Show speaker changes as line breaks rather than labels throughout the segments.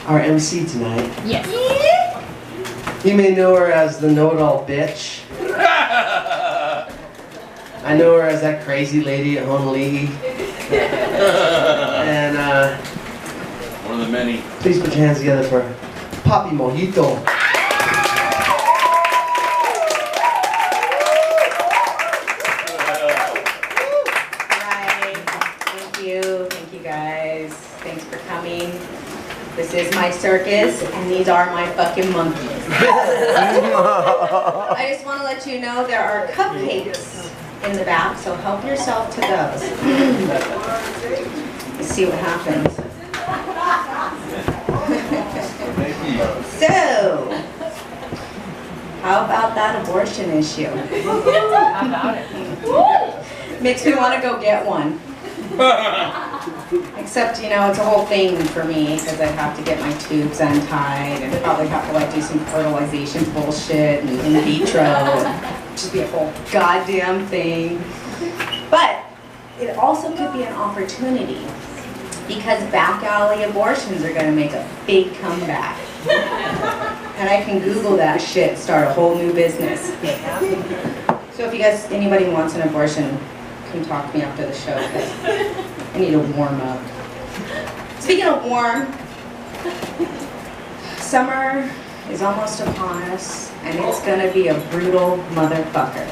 our MC tonight.
Yes.
You may know her as the know-it-all bitch. I know her as that crazy lady at Honolulu. And
one of the many.
Please put your hands together for Poppy Mojito.
Thank you guys. Thanks for coming. This is my circus, and these are my fucking monkeys. I just want to let you know there are cupcakes in the back, so help yourself to those. Let's see what happens. So, how about that abortion issue?
How about it?
Makes me want to go get one. Except, you know, it's a whole thing for me because I have to get my tubes untied and probably have to like do some fertilization bullshit and in vitro and just be a whole goddamn thing. But it also could be an opportunity because back alley abortions are going to make a big comeback. And I can Google that shit, start a whole new business. So if you guys, anybody wants an abortion, come talk to me after the show because I need to warm up. Speaking of warm, summer is almost upon us and it's gonna be a brutal motherfucker.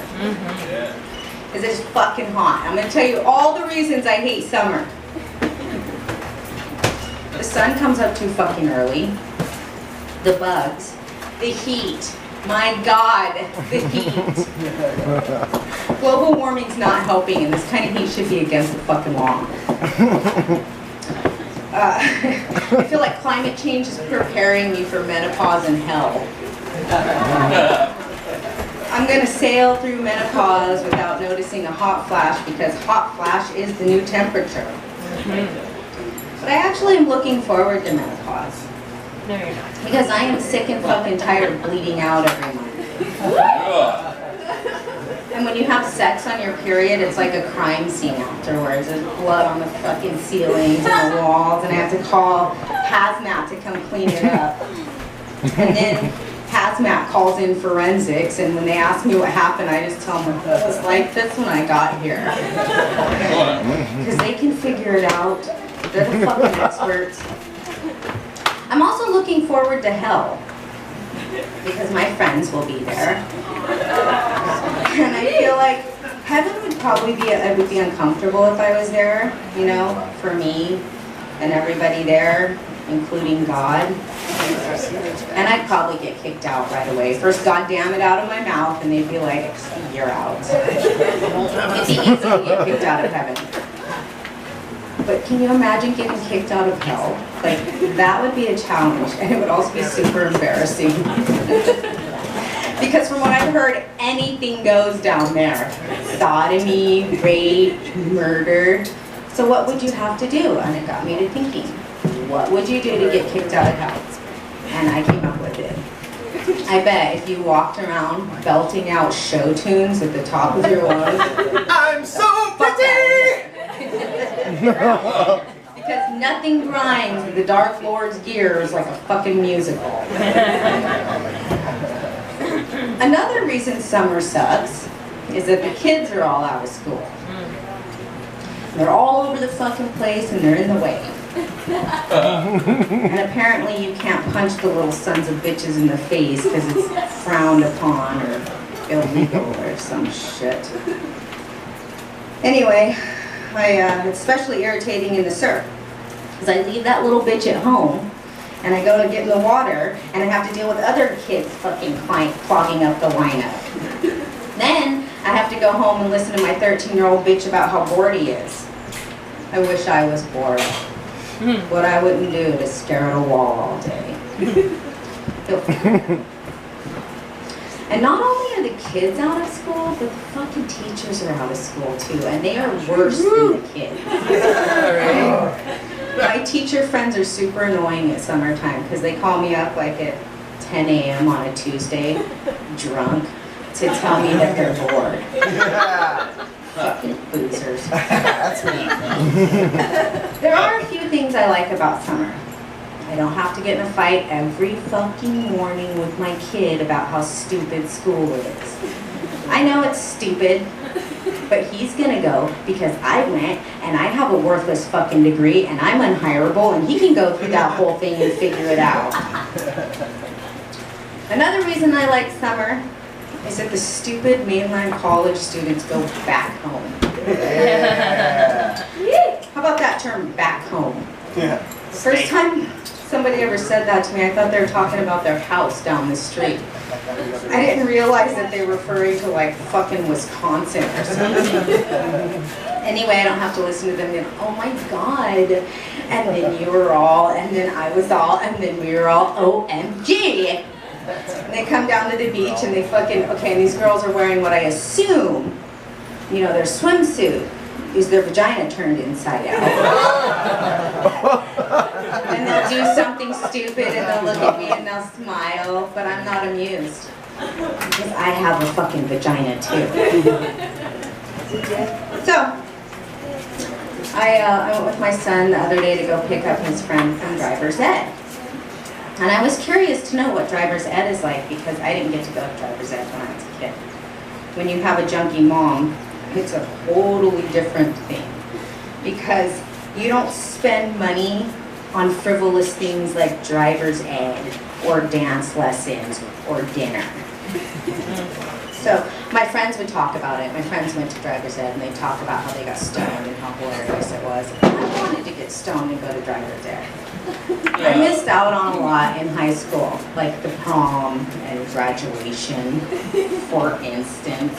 Because it's fucking hot. I'm gonna tell you all the reasons I hate summer. The sun comes up too fucking early. The bugs. The heat. My God, the heat. Global warming's not helping, and this kind of heat should be against the fucking law. I feel like climate change is preparing me for menopause and hell. I'm gonna sail through menopause without noticing a hot flash because hot flash is the new temperature. But I actually am looking forward to menopause.
No, you're not.
Because I am sick and fucking tired of bleeding out every month. And when you have sex on your period, it's like a crime scene afterwards. There's blood on the fucking ceilings and the walls, and I have to call Hazmat to come clean it up. And then Hazmat calls in forensics, and when they ask me what happened, I just tell them, it was like this when I got here. Because they can figure it out. They're the fucking experts. I'm also looking forward to hell, because my friends will be there. And I feel like heaven would probably be, I would be uncomfortable if I was there, you know, for me and everybody there, including God. And I'd probably get kicked out right away. First, God damn it out of my mouth, and they'd be like, you're out. It'd be easy to get kicked out of heaven. But can you imagine getting kicked out of hell? Like, that would be a challenge, and it would also be super embarrassing. Because from what I've heard, anything goes down there. Sodomy, rape, murder. So what would you have to do? And it got me to thinking, what would you do to get kicked out of hell? And I came up with it. I bet if you walked around belting out show tunes at the top of your lungs,
I'm so pretty!
Because nothing grinds the Dark Lord's gears like a fucking musical. Another reason summer sucks is that the kids are all out of school. They're all over the fucking place and they're in the way. And apparently you can't punch the little sons of bitches in the face because it's frowned upon or illegal or some shit. Anyway, it's especially irritating in the surf because I leave that little bitch at home and I go to get in the water and I have to deal with other kids fucking clogging up the lineup. Then I have to go home and listen to my 13-year-old bitch about how bored he is. I wish I was bored. What I wouldn't do is stare at a wall all day. And not only are the kids out of school, but the fucking teachers are out of school too, and they are worse than the kids. My teacher friends are super annoying at summertime because they call me up like at 10 a.m. on a Tuesday, drunk, to tell me that they're bored. Fucking boozers. That's me. There are a few things I like about summer. I I don't have to get in a fight every fucking morning with my kid about how stupid school is. I know it's stupid, but he's gonna go because I went and I have a worthless fucking degree and I'm unhireable and he can go through that whole thing and figure it out. Another reason I like summer is that the stupid mainline college students go back home. How about that term, back home?
Yeah.
The first time somebody ever said that to me, I thought they were talking about their house down the street. I didn't realize that they were referring to like fucking Wisconsin or something. Anyway, I don't have to listen to them and, oh my God, and then you were all, and then I was all, and then we were all, OMG. And they come down to the beach and they fucking, okay, and these girls are wearing what I assume, you know, their swimsuit is their vagina turned inside out. And they'll do something stupid and they'll look at me and they'll smile, but I'm not amused. Because I have a fucking vagina too. So, I went with my son the other day to go pick up his friend from driver's ed. And I was curious to know what driver's ed is like because I didn't get to go to driver's ed when I was a kid. When you have a junkie mom, it's a totally different thing. Because you don't spend money on frivolous things like driver's ed or dance lessons or dinner. So my friends would talk about it. My friends went to driver's ed and they talked about how they got stoned and how hilarious it was. I wanted to get stoned and go to driver's ed. I missed out on a lot in high school, like the prom and graduation, for instance.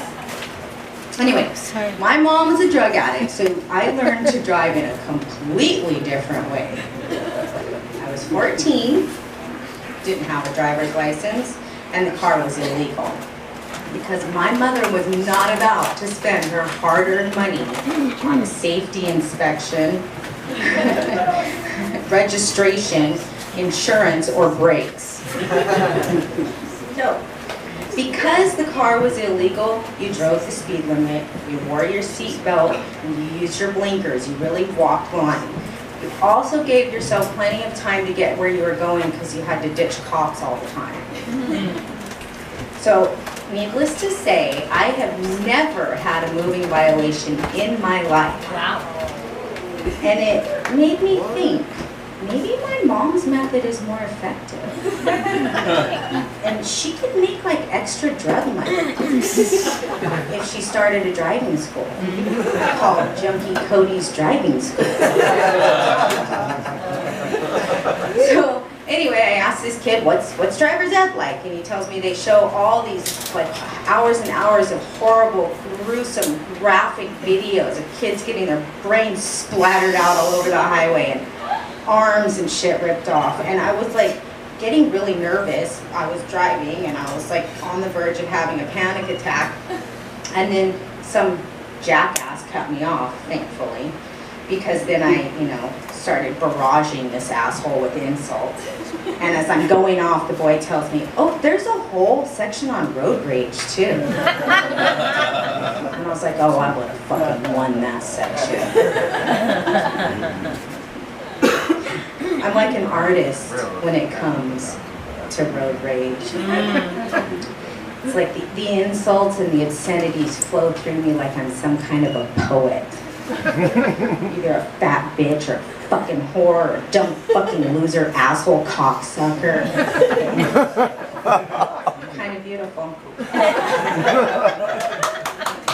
Anyway, my mom was a drug addict, so I learned to drive in a completely different way. I was 14, didn't have a driver's license, and the car was illegal. Because my mother was not about to spend her hard-earned money on a safety inspection, registration, insurance, or brakes. So, because the car was illegal, you drove the speed limit, you wore your seatbelt, and you used your blinkers, you really walked line. You also gave yourself plenty of time to get where you were going because you had to ditch cops all the time. So, needless to say, I have never had a moving violation in my life.
Wow.
And it made me think, maybe my mom's method is more effective. And she could make like extra drug money if she started a driving school called Junkie Cody's Driving School. So anyway, I asked this kid, what's driver's ed like? And he tells me they show all these like hours and hours of horrible, gruesome, graphic videos of kids getting their brains splattered out all over the highway and arms and shit ripped off. And I was like getting really nervous. I was driving and I was like on the verge of having a panic attack. And then some jackass cut me off, thankfully, because then I, you know, started barraging this asshole with insults. And as I'm going off, the boy tells me, oh, there's a whole section on road rage too. And I was like, oh, I would have fucking won that section. I'm like an artist when it comes to road rage. It's like the insults and the obscenities flow through me like I'm some kind of a poet. Either a fat bitch or a fucking whore or a dumb fucking loser asshole cocksucker. Kind of beautiful.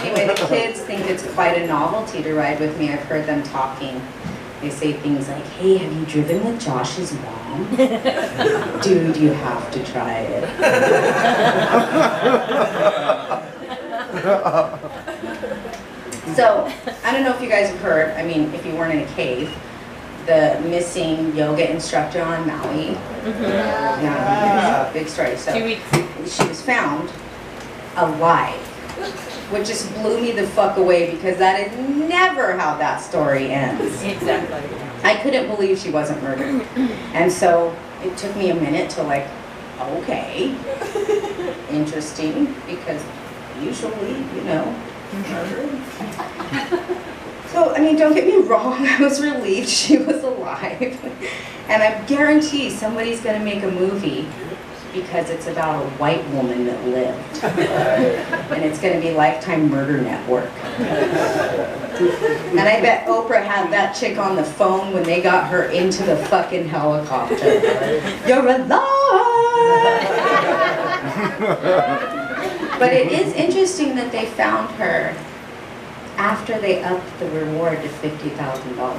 Anyway, the kids think it's quite a novelty to ride with me. I've heard them talking. They say things like, hey, have you driven with Josh's mom? Dude, you have to try it. So, I don't know if you guys have heard, I mean, if you weren't in a cave, the missing yoga instructor on Maui. Yeah, big story. So,
2 weeks.
she was found alive, which just blew me the fuck away because that is never how that story ends.
Exactly.
I couldn't believe she wasn't murdered. And so it took me a minute to like, okay, interesting, because usually, you know, murder. So, I mean, don't get me wrong, I was relieved she was alive. And I guarantee somebody's gonna make a movie because it's about a white woman that lived. And it's gonna be Lifetime Murder Network. And I bet Oprah had that chick on the phone when they got her into the fucking helicopter. You're alive! But it is interesting that they found her after they upped the reward to $50,000.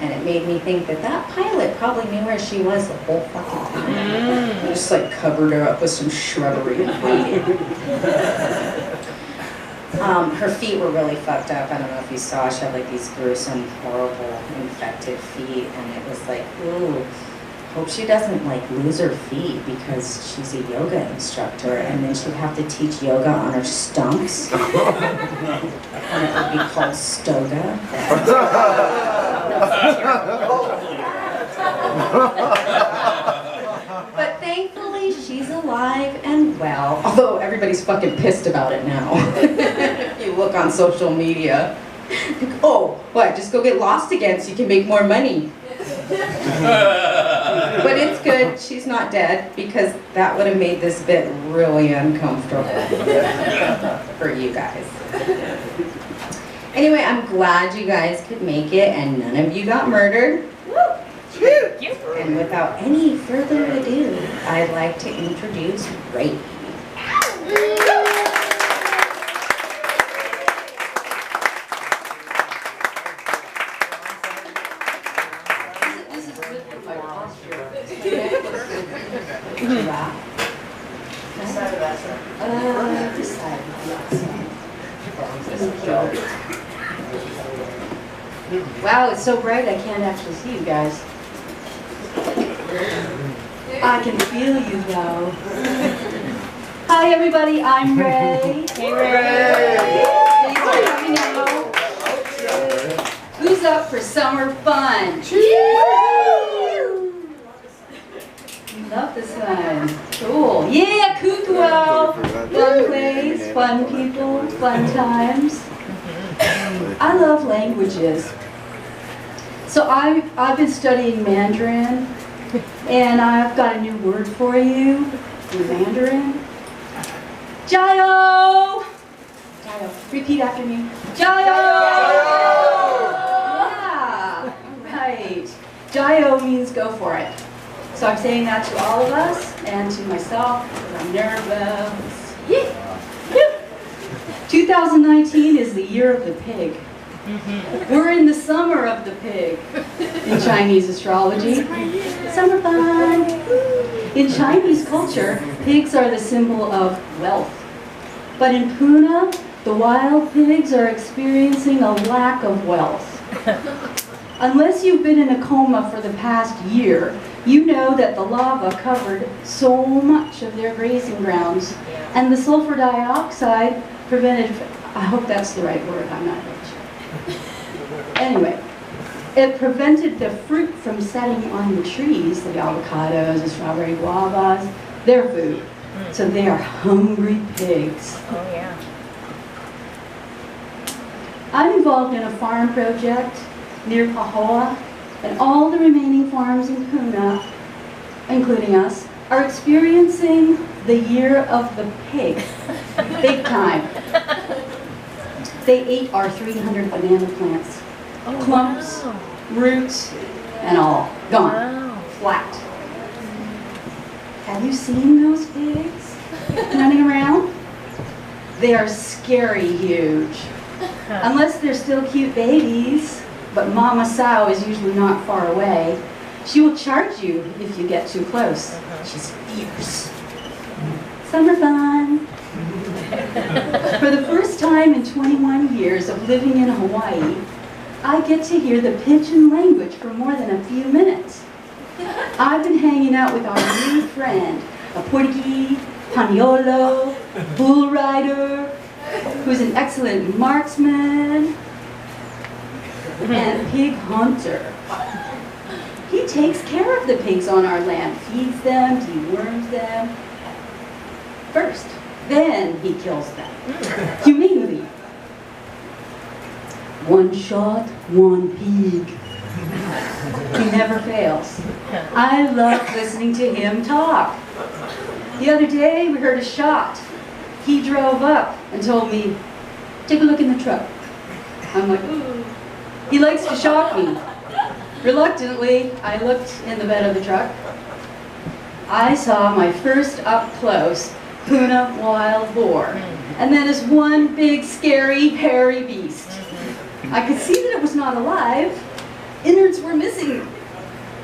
And it made me think that that pilot probably knew where she was the whole fucking time. Just like covered her up with some shrubbery and waited. Her feet were really fucked up. I don't know if you saw, she had like these gruesome, horrible, infected feet. And it was like, ooh, hope she doesn't like lose her feet because she's a yoga instructor and then she'd have to teach yoga on her stumps. And it would be called Stoga. But thankfully she's alive and well, although everybody's fucking pissed about it now. If you look on social media, oh, what, just go get lost again so you can make more money. But it's good she's not dead because that would have made this bit really uncomfortable for you guys. Anyway, I'm glad you guys could make it and none of you got murdered. And without any further ado, I'd like to introduce Ray. Wow, it's so bright I can't actually see you guys. I can feel you though. Hi everybody, I'm Ray. Hey Ray. Who's up for summer fun? Love the sun. Cool. Yeah, Kukuo. Fun place, fun people, fun times. I love languages. So I've been studying Mandarin, and I've got a new word for you in Mandarin. Jiao! Jiao. Repeat after me. Jiao! Yeah. Right. Jiao means go for it. So I'm saying that to all of us and to myself because I'm nervous. Yeah. 2019 is the year of the pig. We're in the summer of the pig in Chinese astrology. Summer fun! In Chinese culture, pigs are the symbol of wealth. But in Pune, the wild pigs are experiencing a lack of wealth. Unless you've been in a coma for the past year, you know that the lava covered so much of their grazing grounds, and the sulfur dioxide prevented, I hope that's the right word, I'm not really sure. Anyway, it prevented the fruit from setting on the trees, the avocados, the strawberry guavas, their food. So they are hungry pigs.
Oh yeah.
I'm involved in a farm project near Pahoa, and all the remaining farms in Pune, including us, are experiencing the year of the pig. Big time. They ate our 300 banana plants.
Oh,
Clumps,
wow.
roots, and all. Gone.
Wow.
Flat. Have you seen those pigs running around? They are scary huge. Unless they're still cute babies, but Mama Sow is usually not far away. She will charge you if you get too close. She's fierce. Summer fun. For the first time in 21 years of living in Hawaii, I get to hear the pidgin language for more than a few minutes. I've been hanging out with our new friend, a Portuguese, Paniolo, bull rider, who's an excellent marksman and pig hunter. He takes care of the pigs on our land, feeds them, deworms them first, then he kills them, humanely.
One shot, one pig. He never fails. I love listening to him talk. The other day, we heard a shot. He drove up and told me, take a look in the truck. I'm like, ooh. He likes to shock me. Reluctantly, I looked in the bed of the truck. I saw my first up-close Puna wild boar. And then is one big, scary, hairy beast. I could see that it was not alive. Innards were missing.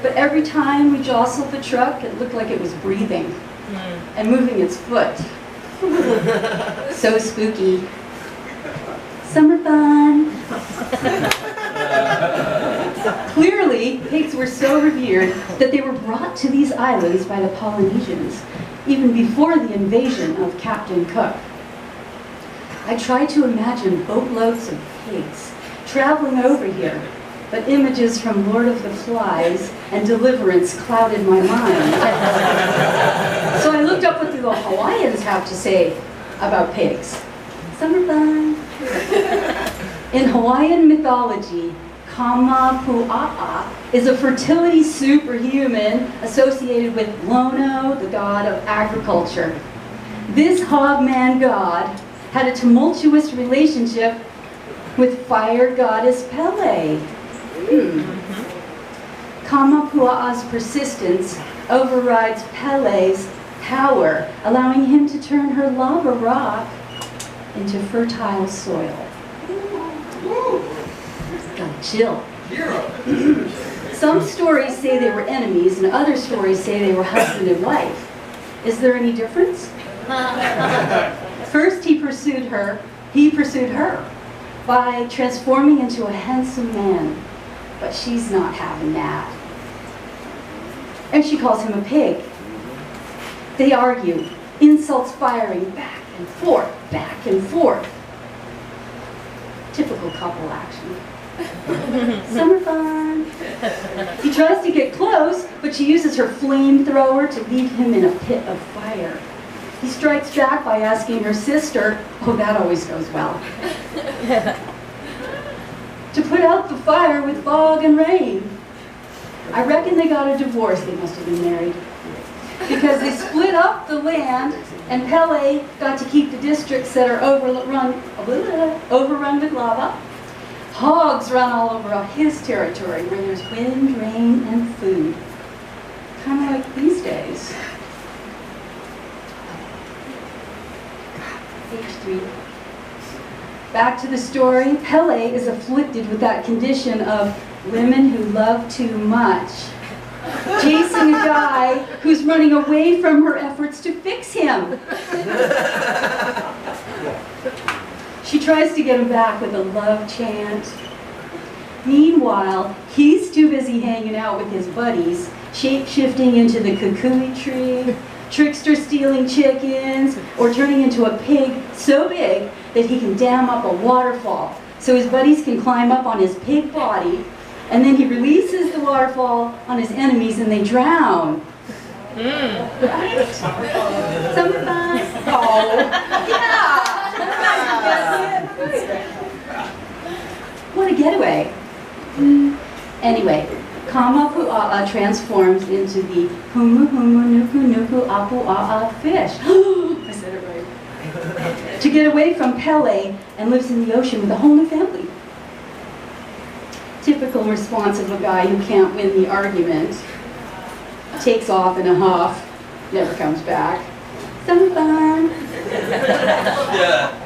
But every time we jostled the truck, it looked like it was breathing and moving its foot. So spooky. Summer fun. Clearly, pigs were so revered that they were brought to these islands by the Polynesians, even before the invasion of Captain Cook. I tried to imagine boatloads of pigs traveling over here, but images from Lord of the Flies and Deliverance clouded my mind. So I looked up what the Hawaiians have to say about pigs. Summer fun. In Hawaiian mythology, Kamapua'a is a fertility superhuman associated with Lono, the god of agriculture. This hogman god had a tumultuous relationship with fire goddess Pele. Kamapua'a's persistence overrides Pele's power, allowing him to turn her lava rock into fertile soil. Got a chill. Some stories say they were enemies, and other stories say they were husband and wife. Is there any difference? First he pursued her by transforming into a handsome man, but she's not having that. And she calls him a pig. They argue, insults firing back and forth, back and forth. Typical couple action. Summer fun. He tries to get close, but she uses her flamethrower to leave him in a pit of fire. He strikes back by asking her sister, oh, that always goes well, to put out the fire with fog and rain. I reckon they got a divorce. They must have been married. Because they split up the land, and Pele got to keep the districts that are overrun with lava. Hogs run all over his territory where there's wind, rain, and food. Kind of like these days. Page 3. Back to the story. Pele is afflicted with that condition of women who love too much, chasing a guy who's running away from her efforts to fix him. She tries to get him back with a love chant. Meanwhile, he's too busy hanging out with his buddies, shape-shifting into the kukui tree, trickster stealing chickens, or turning into a pig so big that he can dam up a waterfall so his buddies can climb up on his pig body, and then he releases the waterfall on his enemies and they drown. Right? Some fun. Oh, yeah. What a getaway. Anyway, Kamapua'a transforms into the Humu Humu Nuku Nuku Apua'a fish. I said it right. To get away from Pele and lives in the ocean with a whole new family. Typical response of a guy who can't win the argument. Takes off in a huff, never comes back. Some fun.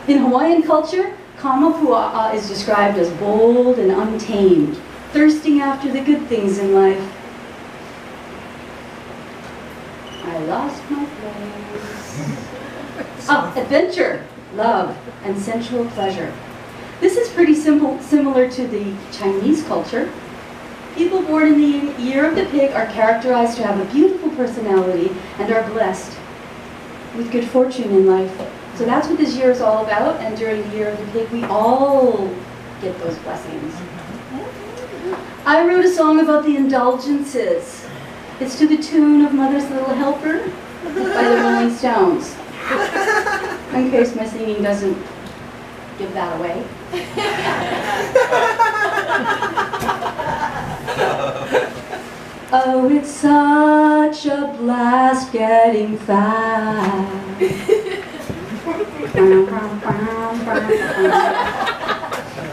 In Hawaiian culture, Kamapua'a is described as bold and untamed, thirsting after the good things in life. I lost my place. Adventure, love, and sensual pleasure. This is pretty similar to the Chinese culture. People born in the year of the pig are characterized to have a beautiful personality and are blessed with good fortune in life. So that's what this year is all about, and during the year of the pig, we all get those blessings. I wrote a song about the indulgences. It's to the tune of Mother's Little Helper by the Rolling Stones. In case my singing doesn't give that away. Oh, it's such a blast getting fat.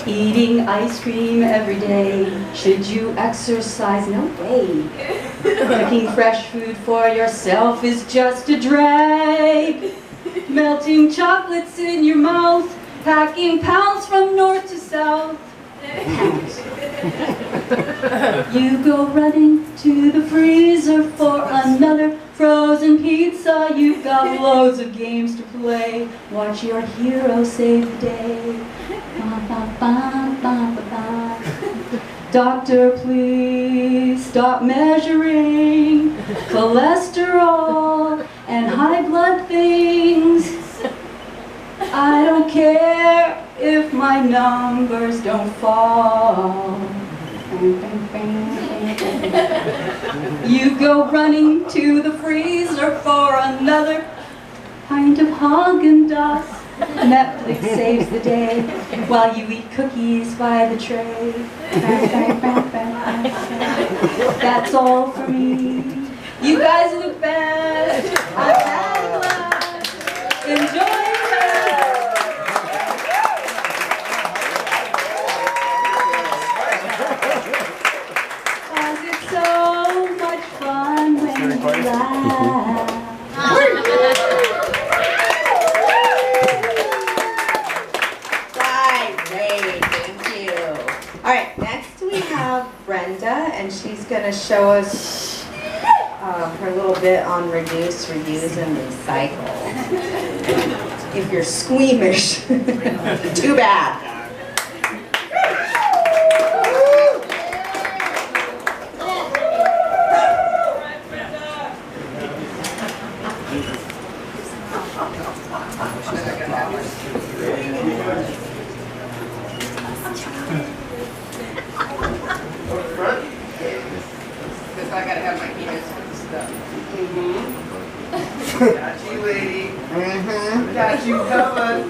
Eating ice cream every day. Should you exercise? No way. Cooking fresh food for yourself is just a drag. Melting chocolates in your mouth. Packing pounds from north to south. You go running to the freezer for another frozen pizza. You've got loads of games to play. Watch your hero save the day. Ba, ba, ba, ba, ba, ba. Doctor, please stop measuring cholesterol and high blood things. I don't care if my numbers don't fall. You go running to the freezer for another pint of Haagen-Dazs. Netflix saves the day while you eat cookies by the tray. That's all for me. You guys are the best. I've had a blast. Enjoy.
And she's going to show us her little bit on reduce, reuse, and recycle. If you're squeamish, too bad.
I gotta have my hands on stuff. Got you, lady. Got you covered.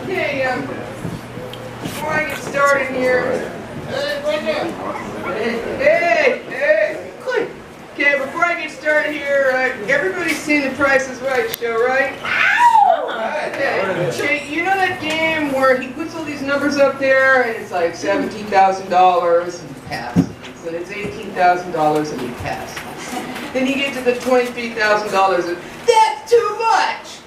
Okay, before I get started here. Hey, quick. Okay, before I get started here, everybody's seen the Price is Right show, right? Okay, you know that game where he puts all these numbers up there and it's like $17,000 and he passes, and it's $18,000 and he passes. Then you get to the $23,000 and that's too much!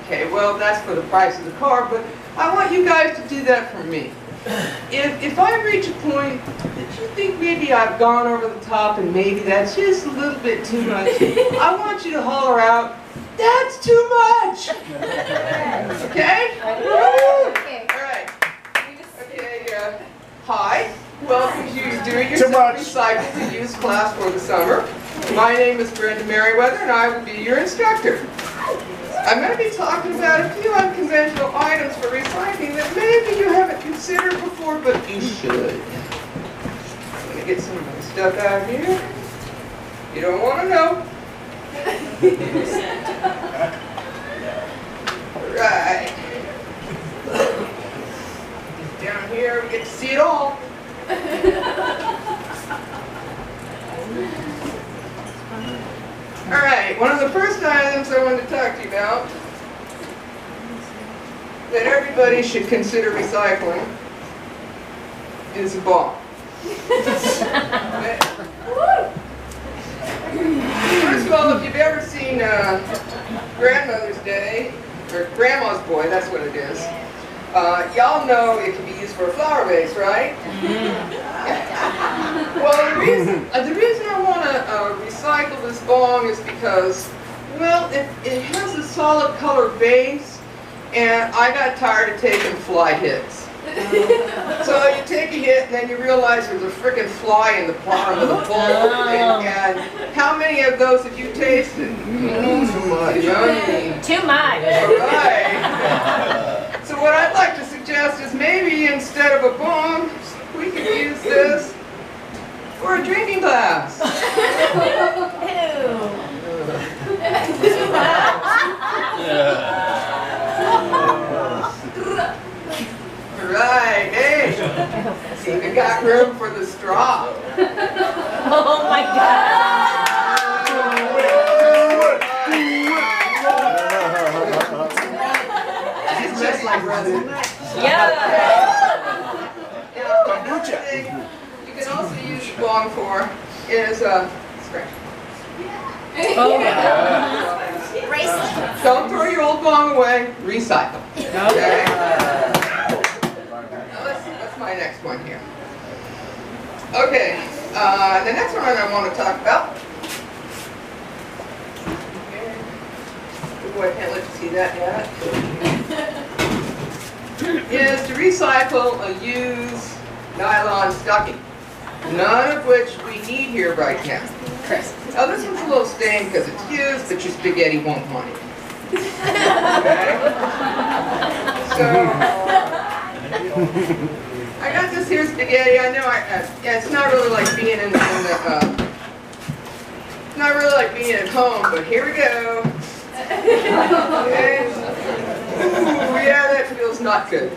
Okay, well that's for the price of the car, but I want you guys to do that for me. If I reach a point that you think maybe I've gone over the top and maybe that's just a little bit too much, I want you to holler out, "That's too much!" Okay? Alright. Okay, hi. Welcome to Do-It-Yourself Recycle to Use class for the summer. My name is Brenda Merriweather and I will be your instructor. I'm going to be talking about a few unconventional items for recycling that maybe you haven't considered before, but you should. I'm going to get some of my stuff out here. You don't want to know. Right. Down here, we get to see it all. Alright, one of the first items I wanted to talk to you about that everybody should consider recycling is a bomb. First of all, if you've ever seen Grandmother's Day, or Grandma's Boy, that's what it is, y'all know it can be used for a flower vase, right? Well, the reason I want to recycle this bong is because, well, it has a solid color base, and I got tired of taking fly hits. So you take a hit and then you realize there's a frickin' fly in the bottom of the bowl. And how many of those have you tasted? Too much.
Too much.
Alright. So what I'd like to suggest is maybe instead of a bong, we could use this for a drinking glass.
Ew.
even got room for the straw.
Oh my God.
It's just like resin.
Yeah.
Now, another thing you can also use the bong for is scratch.
Oh yeah.
Don't throw your old bong away. Recycle. Okay. Now that's my next one here. Okay. The next one I want to talk about. Oh, I can't let you see that yet. Is to recycle a used nylon stocking. None of which we need here right now.
Chris.
Now this one's a little stained because it's used, but your spaghetti won't want it. Okay? So, I got this here spaghetti. I know yeah, it's not really like being in the not really like being at home, but here we go. Okay. Ooh, yeah, that feels not good.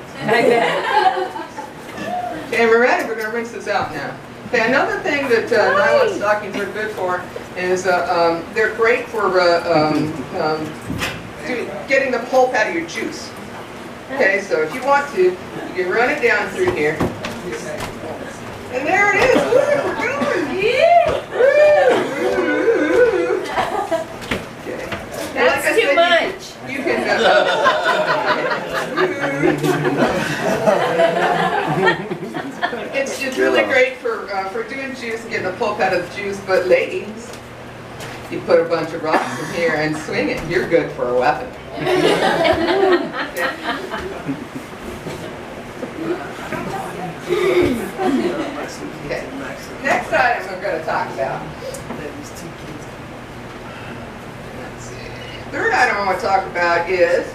Okay, we're ready. We're going to rinse this out now. Okay, another thing that nylon stockings are good for is they're great for getting the pulp out of your juice. Okay, so if you want to, you can run it down through here. And there it is. Woo, we're going. Okay.
That's
Like I
too
said,
much.
You can. It's really great for doing juice and getting the pulp out of the juice, but ladies, you put a bunch of rocks in here and swing it, you're good for a weapon. Okay. Next item I'm going to talk about. Let's see. Third item I want to talk about is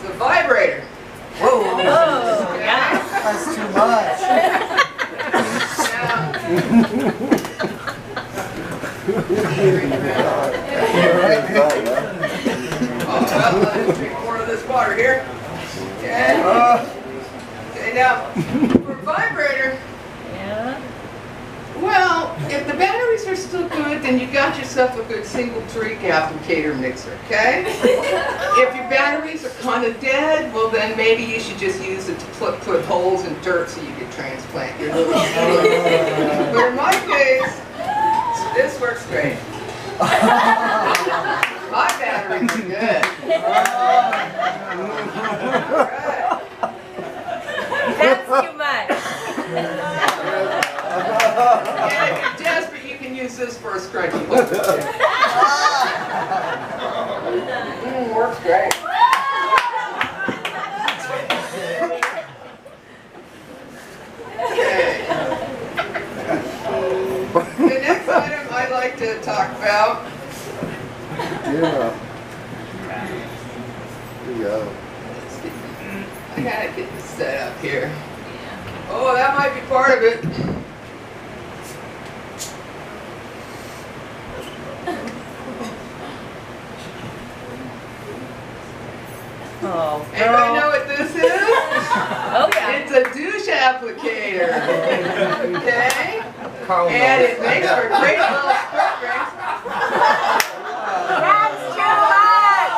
the vibrator.
Whoa,
Oh yeah.
that's too much. Well, let's drink more of this water here. Okay, now, for a vibrator,
Yeah.
well, if the batteries are still good, then you got yourself a good single trick applicator mixer, okay? If your batteries are kind of dead, well then maybe you should just use it to put holes in dirt so you can transplant your little seed. But in my case, this works great. My batteries are good. Alright.
That's too much.
And if you're desperate, you can use this for a scrunchy liquid. Works great. Okay. The next item I'd like to talk about.
Yeah. There you go.
I gotta get this set up here. Oh, that might be part of it.
Oh,
Anybody know what this is?
Oh yeah.
It's a douche applicator. Okay? And it makes for great little squirt rings.
That's too much.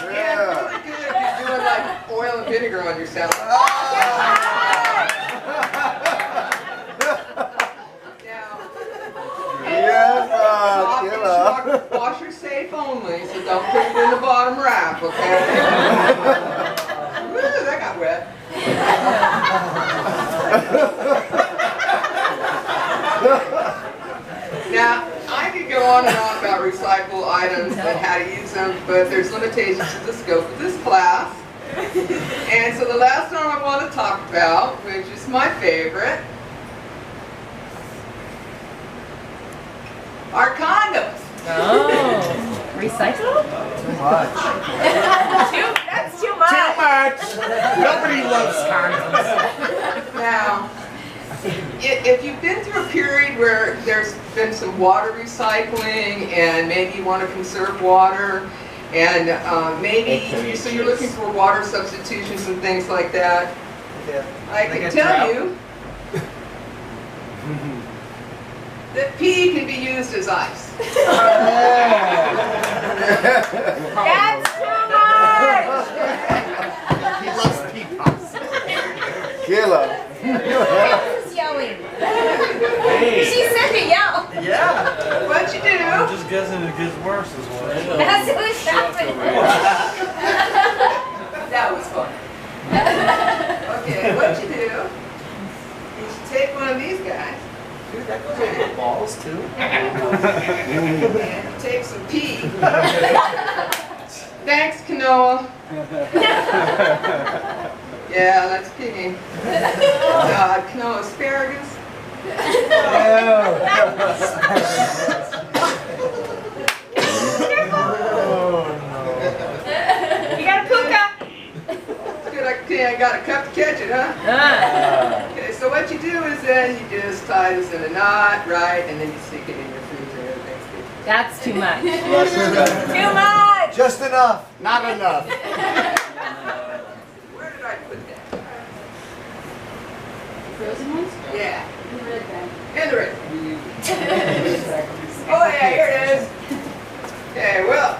And really good if you're doing like oil and vinegar on your salad. Now, washer safe only, so don't put it in the bottom rack, okay? Woo, that got wet. Now, I could go on and on about recyclable items and how to use them, but there's limitations to the scope of this class. And so the last one I want to talk about, which is my favorite, are condoms.
Oh. Recycle?
Too much.
That's too much.
Too much. Nobody loves condoms.
Now, if you've been through a period where there's been some water recycling and maybe you want to conserve water And maybe, so you're looking for water substitutions and things like that. I can tell you that pee can be used as ice.
That's too much!
He loves pea puffs.
Killer.
Who's yelling? She said to yell.
Yeah.
What you do?
I'm just guessing it gets worse as well.
That's what's happening.
That was fun. Okay, what you do is you take one of these guys
Dude, that goes over the balls too.
and you take some pee. Thanks, Kanoa. Yeah, that's peeing. Kanoa asparagus.
You got a puka.
Good, I got a cup to catch it, huh? Okay, so what you do is then you just tie this in a knot, right, and then you stick it in your freezer and everything's good.
That's too much.
Too
much.
Just enough. Not enough.
Where did I put that?
Frozen ones?
Yeah,
In the red bag.
in the red. Oh yeah, here it is. Okay, well.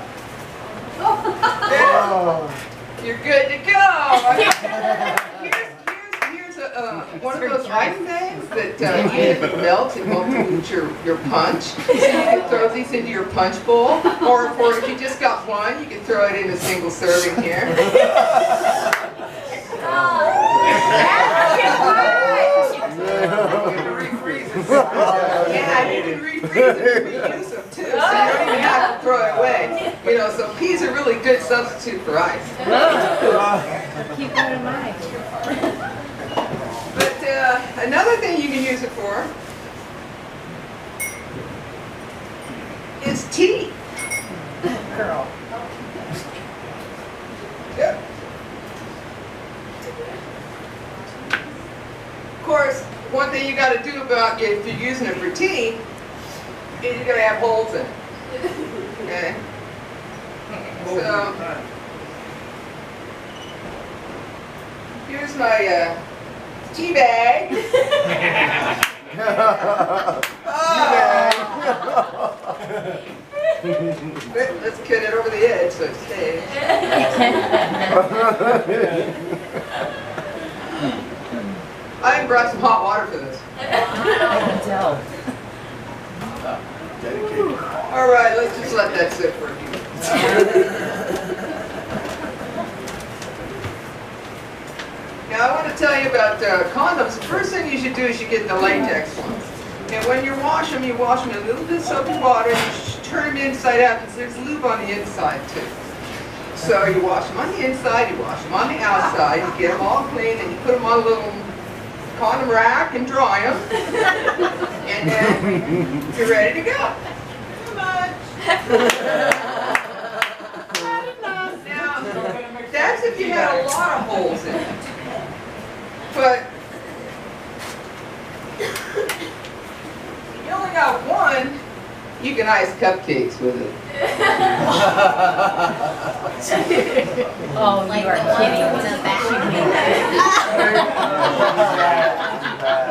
Oh.
You're good to go. Here's one of those ice bags that even if it melts, it won't dilute your punch. So you can throw these into your punch bowl, or if you just got one, you can throw it in a single serving here. Yeah, you can refreeze it and reuse them too, so you don't even have to throw it away. You know, so peas are really good substitute for ice.
Keep that in mind.
But another thing you can use it for is tea.
Girl.
Yep. Of course, one thing you got to do about if you're using it for tea is you got to have holes in it. Okay. So here's my tea bag. Let's cut it over the edge so it stays. I even brought some hot water for this.
I can tell.
All right, let's just let that sit for a few minutes. Now I want to tell you about condoms. The first thing you should do is you get the latex ones. And when you wash them in a little bit of soapy water and you turn them inside out because there's lube on the inside too. So you wash them on the inside, you wash them on the outside, you get them all clean and you put them on a little condom rack and dry them. And then you're ready to go. Too much. Now, that's if you had a lot of holes in it. But you only got one, you can ice cupcakes with it.
Oh, you are kidding.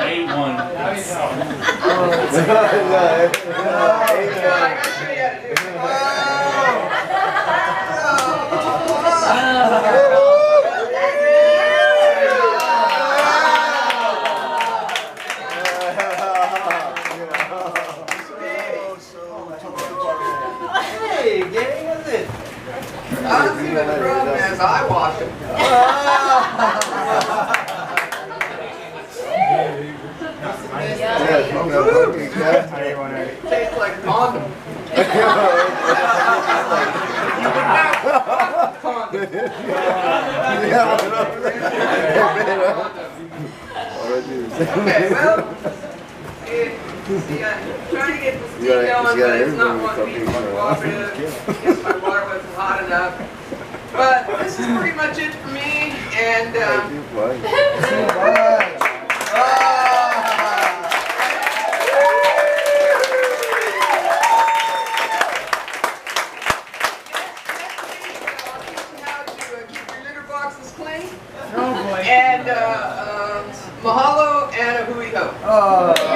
A1.
I gotta show you how to do it.
Hey, gang, what's it?
I don't see what the problem is. I wash them. Tastes like condom. Okay, well, see, I'm trying to get the steam going, but it's not wanting to be cooperative. I guess my water wasn't hot enough. But this is pretty much it for me, and And mahalo and a hui ho.